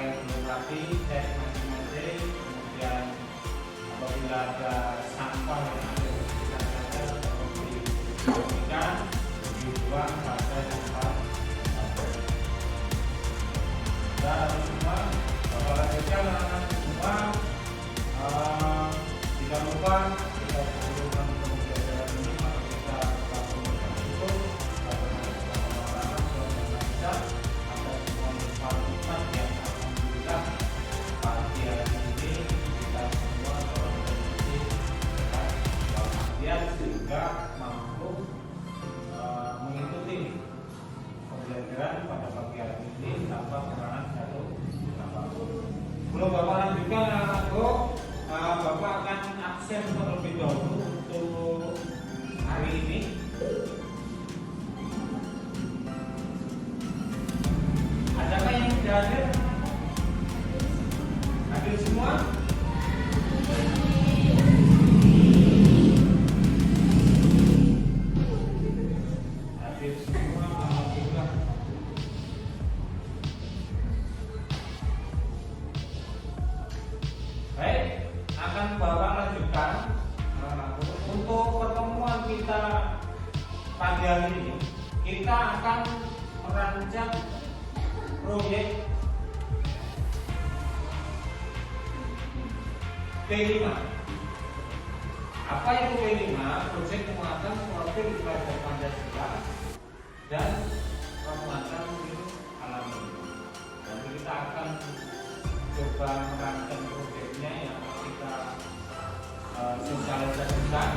pakaian belum rapi, cek masing-masing. Kemudian apabila ada sampah yang ada di sekitar saja seperti ikan dibuang pada tempat dan semua bapak lanjutkan anak-anak semua. Tidak lupa kita sebelumkan pembelajaran ini maka kita lakukan itu karena kita ada semua manfaat yang alhamdulillah pagi hari ini kita semua terorganisasi sehat walafiat sehingga mampu mengikuti pembelajaran pada pagi hari ini tanpa kekurangan satu apapun. Belum bapak lanjutkan anak-anakku, bapak akan absen terlebih dahulu untuk hari ini. Adakah yang tidak hadir? Hadir semua? Hadir semua, alhamdulillah. Baik, akan bapak lanjutkan untuk pertemuan kita pagi hari ini. Kita akan merancang proyek P5. Apa itu P5? Proyek penguatan profil pelajar Pancasila dan penguatan ilmu alami. Nanti kita akan coba merancang proyeknya yang kita sosialisasikan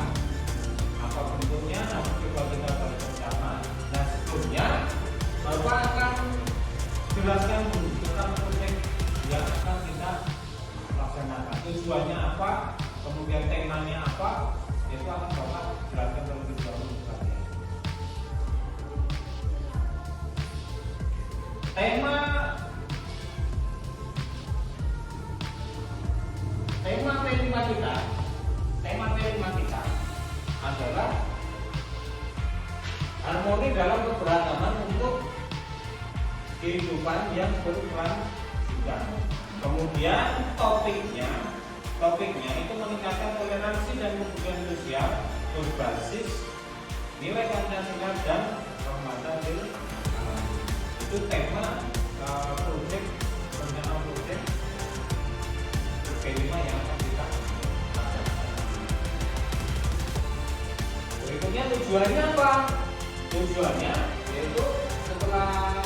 apa bentuknya, nanti coba kita bahas bersama. Nah sebelumnya bapak akan jelaskan dulu tentang proyek yang akan kita laksanakan, tujuannya apa, kemudian temanya apa, itu akan bapak jelaskan terlebih dahulu. Tema P5 kita adalah harmoni dalam keberagaman untuk kehidupan yang berkelanjutan. Kemudian topiknya itu meningkatkan toleransi dan kemudian sosial berbasis nilai Pancasila dan penghormatan lil alam. Itu tema proyek rencana proyek P5 yang akan kita laksanakan. Berikutnya tujuannya apa? Tujuannya yaitu setelah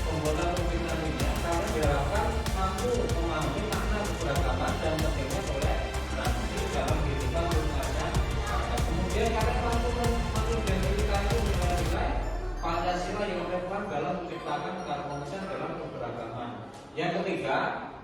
pembuatan pembimbingan ini akan diharapkan mampu memahami makna keberagaman dan pentingnya toleransi dalam kehidupan bermasyarakat. Kemudian kalian mampu mengidentifikasi nilai-nilai Pancasila yang relevan dalam menciptakan keharmonisan dalam keberagaman. Yang ketiga,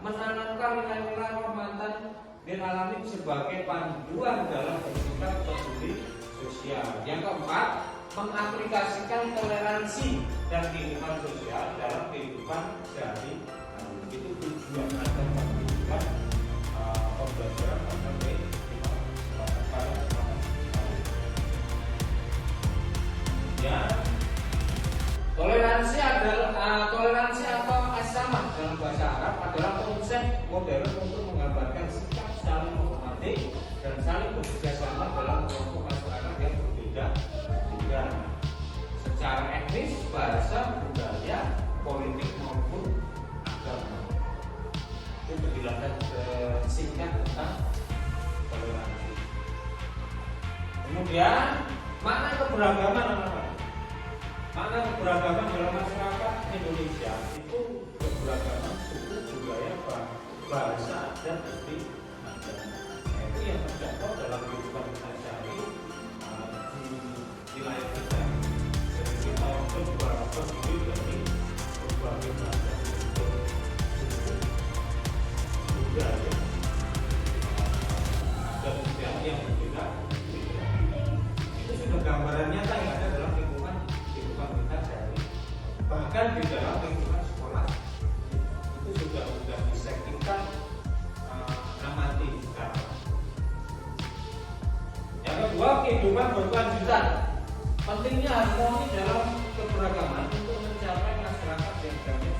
menanamkan nilai-nilai penghormatan lil alamin sebagai panduan dalam bersikap peduli sosial. Yang keempat, mengaplikasikan toleransi dan kehidupan sosial dalam kehidupan sehari-hari. Itu tujuan agar melakukan pembelajaran pada ya. Toleransi atau as-samah dalam bahasa Arab adalah konsep modern untuk menggambarkan sikap saling menghormati dan saling bekerja sama dalam kelompok masyarakat yang berbeda secara etnis, bahasa, budaya, politik maupun agama. Itu penjelasan singkat tentang toleransi. Kemudian makna keberagaman apa? Makna keberagaman dalam masyarakat Indonesia itu keberagaman suku, budaya, bahasa, dan istiadat. Itu yang terdapat dalam kehidupan kita sehari di wilayah kita. Jadi kita untuk beragam diri dari berbagai macam suku, budaya, dan istiadat yang berbeda. Itu sudah gambaran nyata yang ada dalam lingkungan kehidupan kita sehari. Bahkan di dalam lingkungan sekolah itu sudah disektikan amati sekarang. Yang kedua, kehidupan berkelanjutan. Pentingnya harmoni dalam keberagaman untuk mencapai masyarakat yang damai.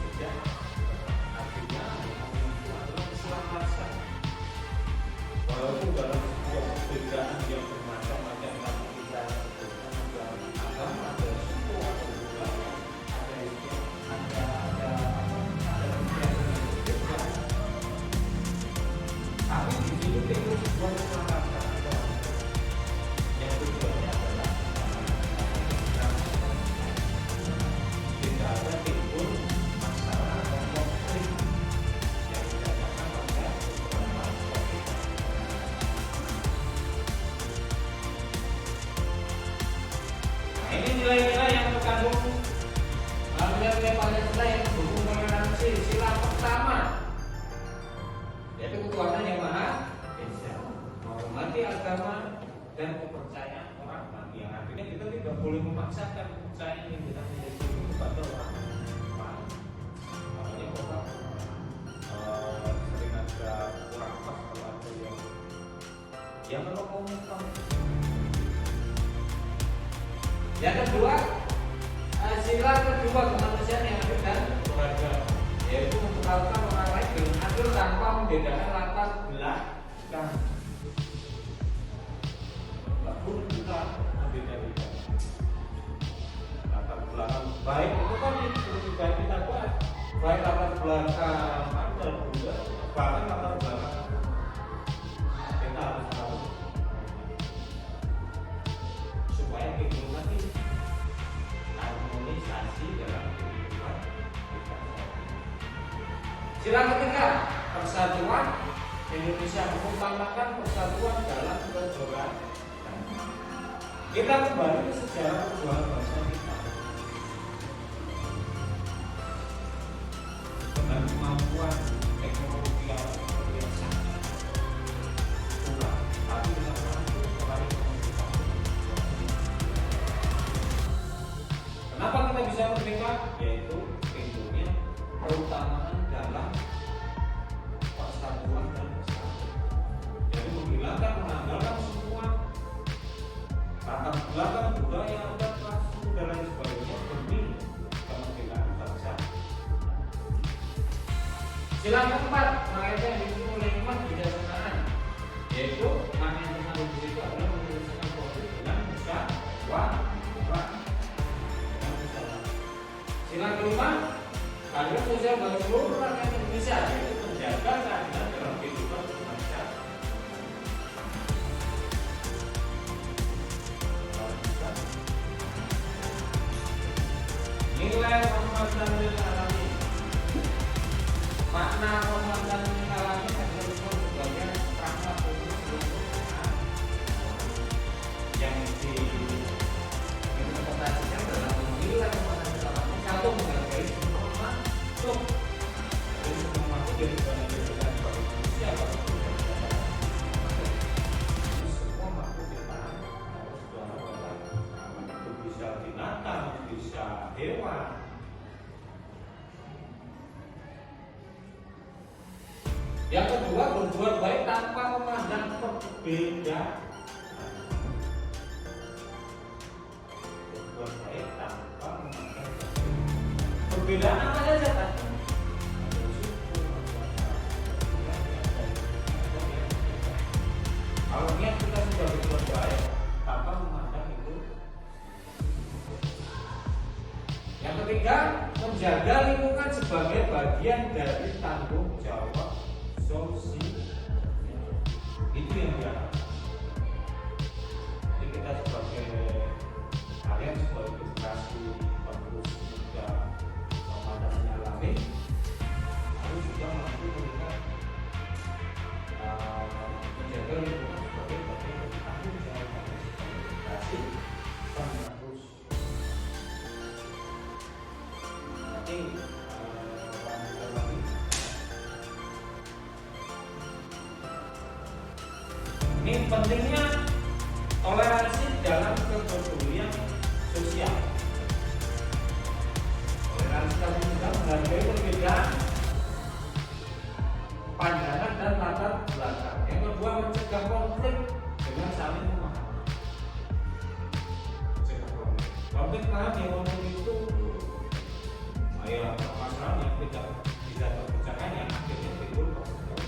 nilai yang mendukung toleransi. Sila pertama yaitu ketuhanan yang maha esa, menghormati agama dan kepercayaan orang lain. Yang artinya kita tidak boleh memaksakan kepercayaan yang kita miliki kepada orang lain. Makanya Bapak sering ada kurang pas kalau ada yang mengomongkan. Yang kedua, sila kedua kemanusiaan yang adil dan beradab, yaitu memperlakukan orang lain dengan adil tanpa membedakan latar belakang. Tidak boleh kita membeda-bedakan latar belakang. Baik itu kan lebih baik kita buat baik latar belakang ada juga, bahkan latar belakang kita harus tahu supaya kehidupan ini harmonisasi dalam kehidupan kita. Sila ketiga, persatuan. Indonesia mengutamakan persatuan dalam kejuaraan. Kita kembali ke sejarah perjuangan bangsa kita dengan kemampuan teknologi yang biasa kurang, tapi kita mampu kembali ke kita. Kenapa kita bisa merdeka? Yaitu tentunya keutamaan dalam persatuan dan bersatu. Jadi menghilangkan, menanggalkan semua latar belakang budaya, adat, suku dan lain sebagainya demi kemerdekaan bangsa. Sila keempat, makanya yang disebut oleh hikmah bijaksanaan, yaitu makna teknologi itu adalah menyelesaikan konflik dengan musyawarah. Sila kelima, keadilan sosial bagi seluruh rakyat Indonesia, yaitu menjaga keadilan dalam kehidupan masyarakat. Nilai rahmatan lil alamin. Makna rahmatan lil alamin adalah sebagai rahmat untuk seluruh umat yang diinterpretasikan dalam nilai rahmatan lil alamin. Satu, menghargai semua makhluk. Jadi semua makhluk yang dibandingkan sebagai manusia, semua makhluk ciptaan harus berharap. Itu bisa binatang, bisa hewan. Yang kedua, berbuat baik tanpa memandang perbedaan. Berbuat baik tanpa memandang perbedaan apa saja kan? Kalau niat kita sudah berbuat baik tanpa memandang itu. Yang ketiga, menjaga lingkungan sebagai bagian dari tanggung jawab sosial. Itu yang diharapkan. Jadi kita sebagai kalian sebagai generasi penerus juga memandangnya alami, harus juga mampu melihat menjaga lingkungan sebagai bagian dari tanggung jawab generasi penerus. Ini pentingnya toleransi dalam kepedulian sosial. Toleransi kami juga menghargai perbedaan pandangan dan latar belakang. Yang kedua, mencegah konflik dengan saling memahami. Mencegah konflik. Konflik paham yang konflik itu masalah yang tidak bisa terpecahkan yang akhirnya timbul konflik.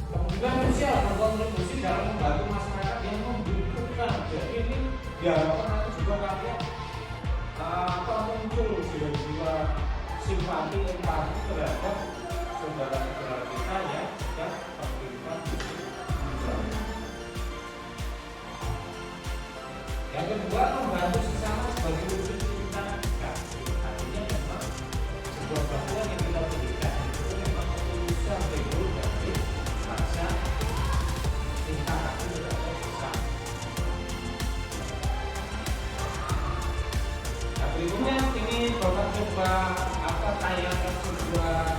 Kemudian sosial berkontribusi dalam membantu masyarakat yang membutuhkan. Jadi ini diharapkan nanti juga kalian muncul jiwa-jiwa simpati, empati terhadap saudara-saudara kita yang sedang terlibat. Yang kedua, membantu sesama sebagai wujud cinta kasih. Artinya memang sebuah bantuan yang kita berikan itu memang berusaha timbul dari rasa cinta kasih terhadap sesama. Nah, berikutnya ini Bapak coba tayangkan sebuah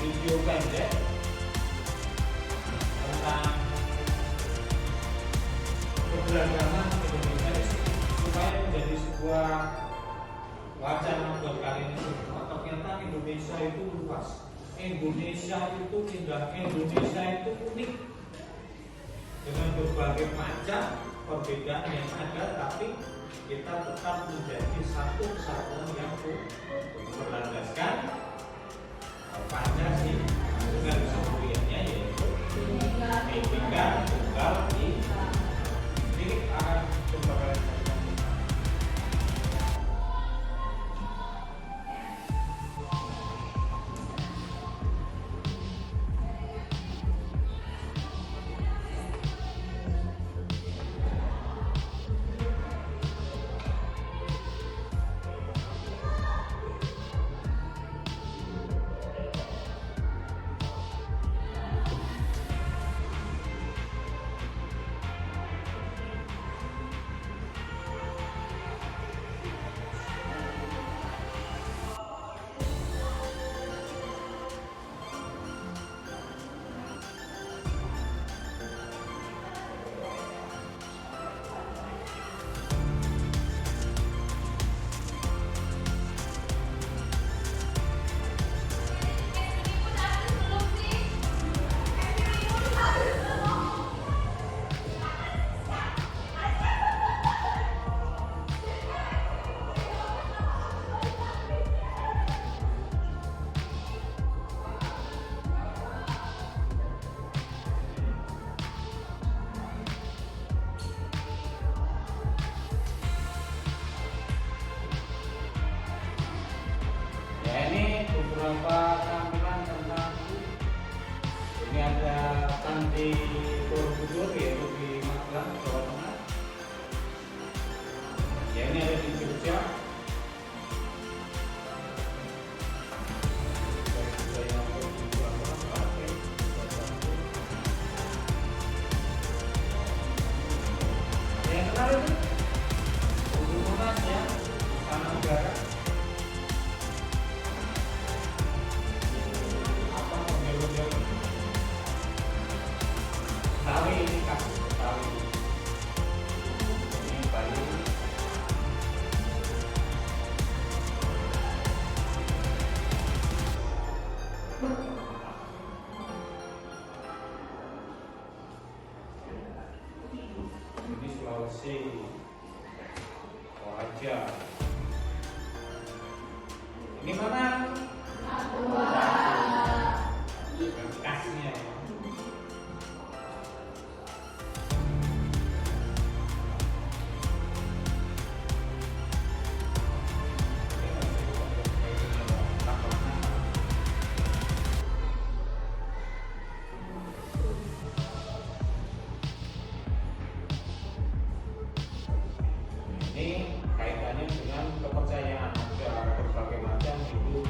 video pendek tentang keberagaman Indonesia supaya menjadi sebuah wacana buat kalian semua. Ternyata Indonesia itu luas, Indonesia itu indah, Indonesia itu unik dengan berbagai macam perbedaan yang ada, tapi kita tetap menjadi satu kesatuan yang berlandaskan Pancasila dengan kesatuannya yaitu Bhinneka Tunggal Ika. Ini akan coba beberapa tampilan tentang ini. Ada Pantai Borobudur yaitu di Magelang, Jawa Tengah. Ya, ini ada di Jogja. Yang kenal itu Gunung Monas ya, Istana Negara. Betawi ini kan, Betawi ini Bali. Ini Sulawesi, Toraja. Ini mana? Bekasnya. Ini kaitannya dengan kepercayaan, ada berbagai macam itu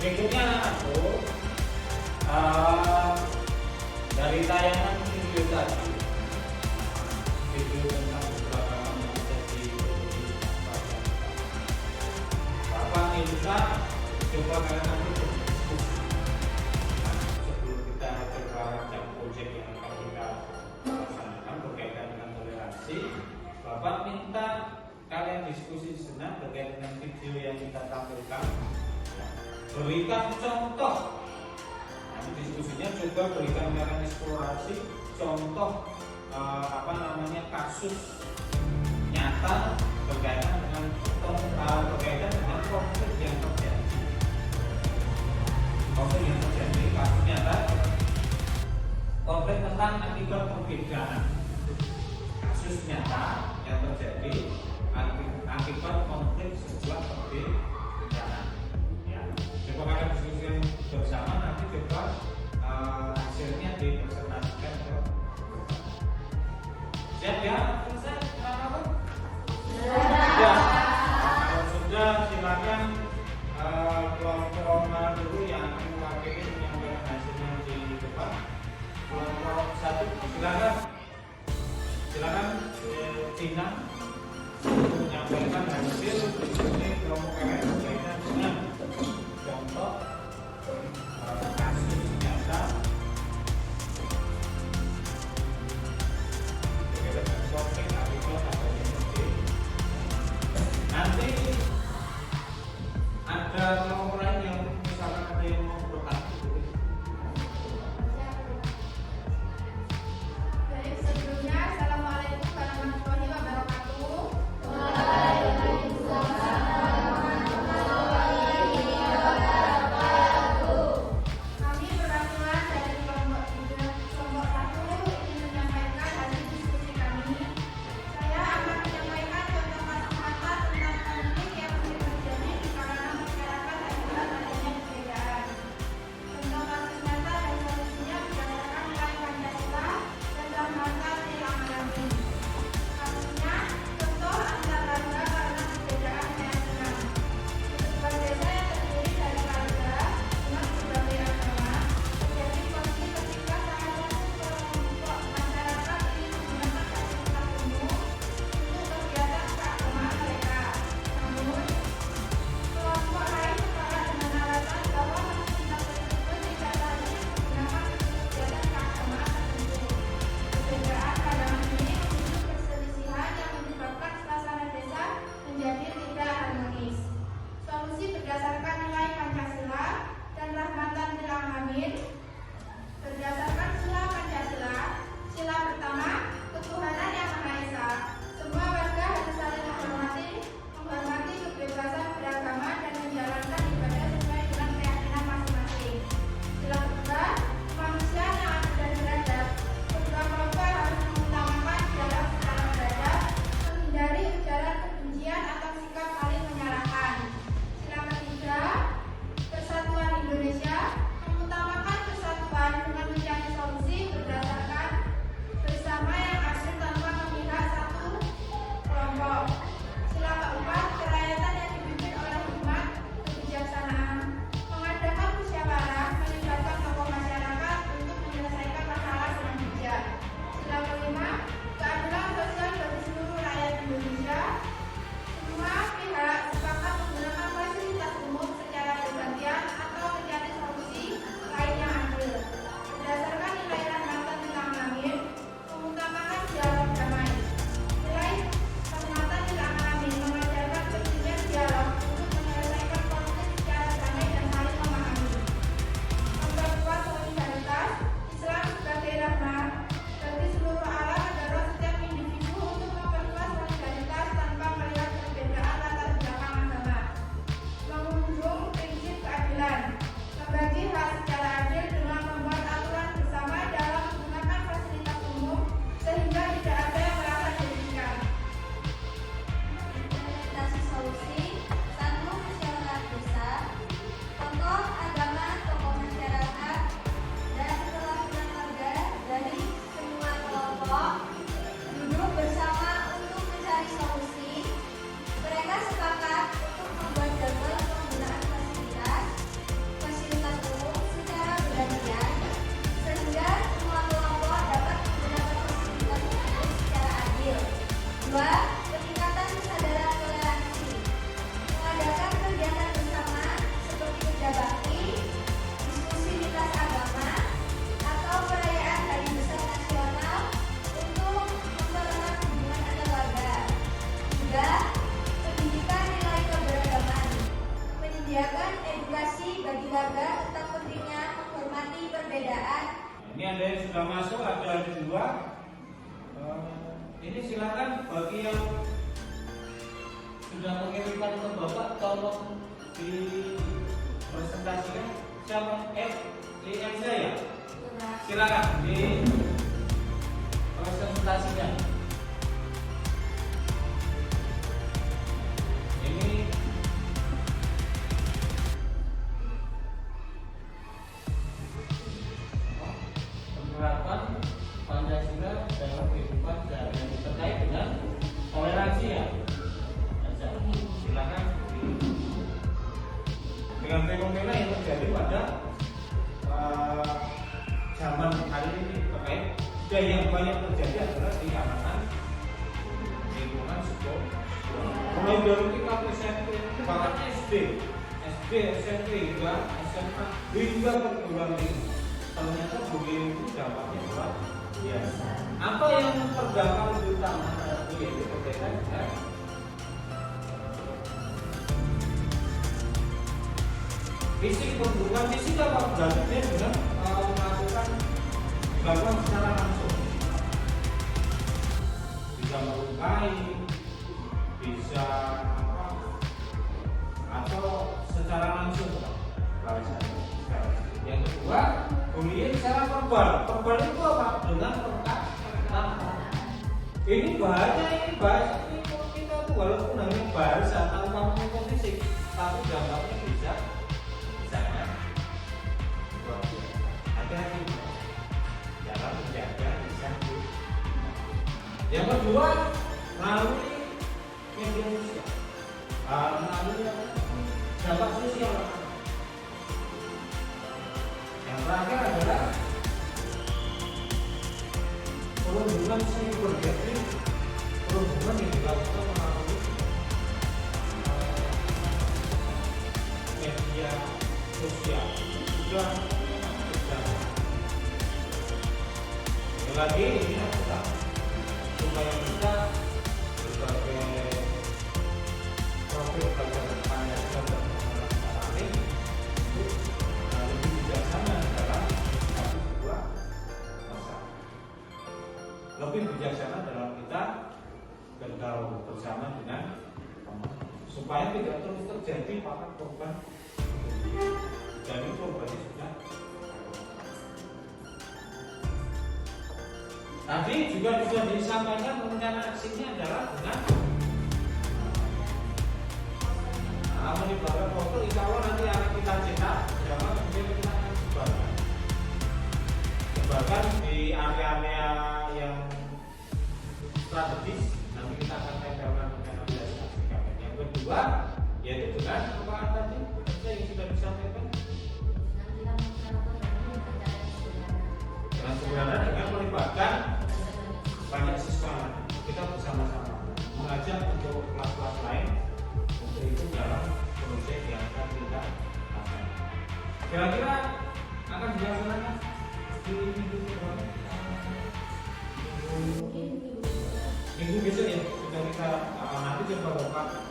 Berikutnya aku dari tayangan video tadi, video tentang keberagaman yang terjadi di masyarakat. Bapak minta coba kalian nanti berdiskusi. Sebelum kita coba rancang proyek yang akan kita laksanakan berkaitan dengan toleransi, Bapak minta kalian diskusi sejenak terkait dengan video yang kita tampilkan. Berikan contoh. Nanti diskusinya coba berikan kalian eksplorasi contoh kasus nyata berkaitan dengan konflik yang terjadi. Konflik yang terjadi, kasus nyata, konflik tentang akibat perbedaan. Kasus nyata yang terjadi akibat konflik sebuah perbedaan. Ya, coba kalian diskusikan bersama, nanti coba hasilnya dipresentasikan ke. Siap ya? Selesai? Apa? Ya. Kalau sudah, silakan kelompok mana dulu yang akan mewakili menyampaikan hasilnya di depan. Kelompok satu, silakan Cina menyampaikan hasil ini kelompok kalian berkaitan dengan contoh kasus nyata berkaitan dengan konflik akibat adanya konflik. Nanti ada kelompok lain yang misalkan ada yang mau bertanya. Baik, sebelumnya Assalamualaikum warahmatullahi wabarakatuh. ada yang sudah masuk, ada dua. Ini silakan bagi yang sudah mengirimkan ke Bapak, tolong di presentasikan. Siapa? Lihat saya. Silakan di presentasikan. Ini penerapan Pancasila dalam kehidupan sehari-hari terkait dengan toleransi ya. Silakan dengan fenomena yang terjadi pada zaman hari ini terkait dan yang banyak terjadi adalah di kalangan lingkungan sekolah. Mulai dari kita SMP, bahkan SD, SMP hingga SMA hingga perguruan tinggi. Ternyata bullying itu dampaknya luar biasa. Apa yang terdampak lebih utama adalah bullying itu berkaitan dengan fisik, hubungan fisik apa berarti dengan melakukan secara langsung, bisa melukai, bisa atau secara langsung. Yang kedua, bullying secara verbal. Verbal itu apa? Dengan perkataan. Ini bahaya, ini kita tuh walaupun hanya bahasa tanpa menyentuh fisik, tapi dampaknya bisa sangat luar biasa. Hati-hati dalam menjaga lisan. Yang kedua, melalui media sosial, melalui dampak sosial. Yang terakhir adalah perhubungan cyberbullying, perhubungan yang dilakukan melalui media sosial juga berdampak. Lagi ini adalah supaya kita sebagai profil belajar Pancasila dan mengenal ini lebih bijaksana dalam menyikapi sebuah masalah, lebih bijaksana dalam kita bergaul bersama dengan teman, supaya tidak terus terjadi para korban. Jadi korbannya sudah. Tadi juga sudah disampaikan rencana aksinya adalah dengan menyebarkan foto. Insya Allah nanti akan kita cetak, jangan kemudian kita akan sebarkan di area-area yang strategis. Nanti kita akan tempelkan rencana aksi kami. Yang kedua, yaitu dengan apa tadi yang sudah disampaikan. Dengan sederhana, dengan melibatkan banyak siswa, kita bersama-sama mengajak untuk kelas-kelas lain untuk itu dalam proses yang akan kita lakukan. Kira-kira akan dilaksanakan di minggu besok ya. Sudah kita nanti coba Bapak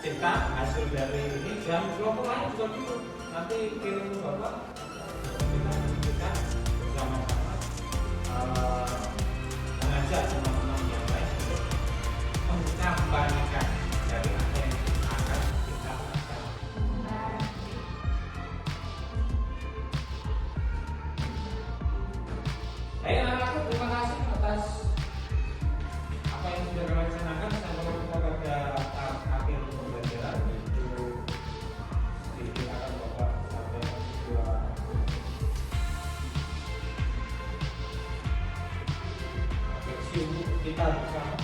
cetak hasil dari ini dan kelompok lain juga gitu. Nanti kirim ke Bapak, kita bersama-sama mengajak teman-teman yang lain untuk mengkampanyekan dari apa yang akan kita lakukan. Baik anak-anakku, terima kasih atas apa yang sudah dilaksanakan. Sampai kita pada akhir pembelajaran itu sedikit akan Bapak sampaikan sebuah refleksi untuk kita bersama.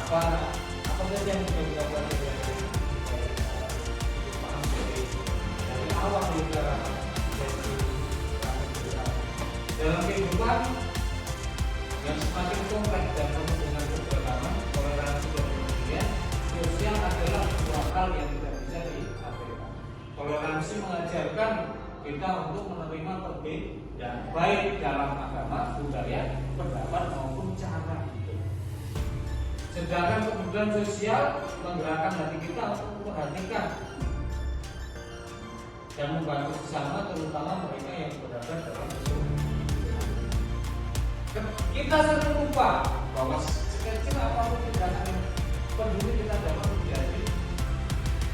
Apa saja yang sudah kita pelajari dari awal hingga dalam kehidupan yang semakin kompleks dan penuh dengan keberagaman, toleransi dan kemudian sosial adalah sebuah hal yang tidak bisa diabaikan. Toleransi mengajarkan kita untuk menerima perbedaan baik dalam agama, budaya, pendapat maupun cara hidup. Sedangkan kemudian sosial menggerakkan hati kita untuk memperhatikan dan membantu sesama, terutama mereka yang berada dalam kesulitan. Kita sering lupa bahwa sekecil apapun tindakan yang peduli kita dapat menjadi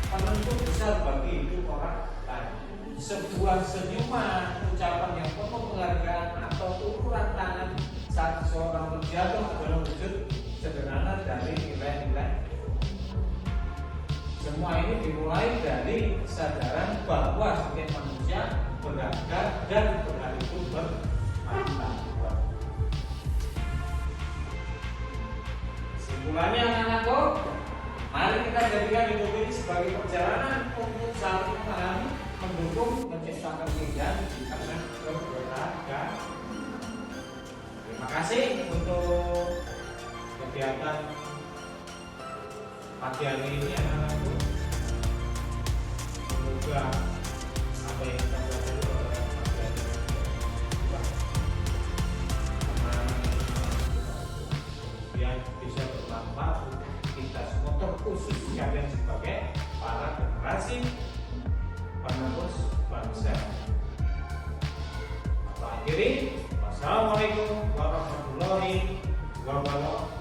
penentu besar bagi hidup orang lain. Sebuah senyuman, ucapan yang penuh penghargaan atau uluran tangan saat seorang terjatuh adalah wujud sederhana dari nilai-nilai. Semua ini dimulai dari kesadaran bahwa setiap manusia berharga dan berhak itu bermartabat. Kesimpulannya anak-anakku, mari kita jadikan hidup ini sebagai perjalanan untuk saling memahami, mendukung, menciptakan keindahan di tengah keberagaman. Terima kasih untuk kegiatan pagi hari ini anak-anakku. Semoga apa yang kita pelajari adalah pagi hari ini kemudian bisa bermanfaat untuk kita semua, terkhusus kalian sebagai para generasi penerus bangsa. Akhiri, wassalamualaikum warahmatullahi wabarakatuh.